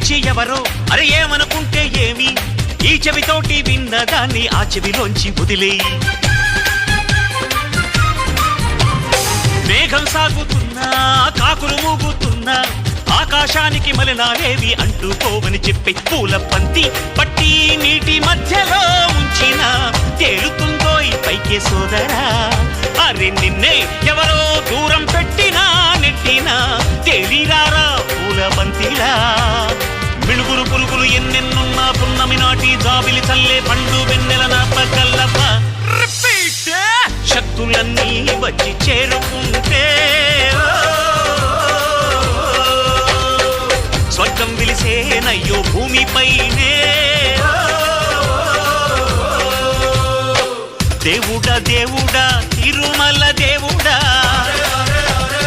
పిచ్చి ఎవరో అరే ఏమనుకుంటే ఏమి ఈ చెవితోటి విన్నదాన్ని ఆ చెవిలోంచి వదిలేయి మేఘం సాగుతున్నా కాకులు మూగుతున్నా ఆకాశానికి మలినాలేవి అంటుకోవని చెప్పి పూల పంతి పట్టి నీటి మధ్యలో ఉంచిన తేలుతుందో ఈ పైకే సోదరా అరే నిన్నే ఎవరో దూరం పెట్టినా నెట్టినా తేలిరారా పూల బంతిలా మిడుగురు పురుగులు ఎన్నెన్నున్నా పున్నమి నాటి జాబిలి చల్లే పండు వెన్నెల నా పగల్లప్ప శక్తులన్నీ వచ్చి చేరుకుంటే స్వర్గం విలిసేనయ్యో భూమిపైనే దేవుడా దేవుడా తిరుమల దేవుడా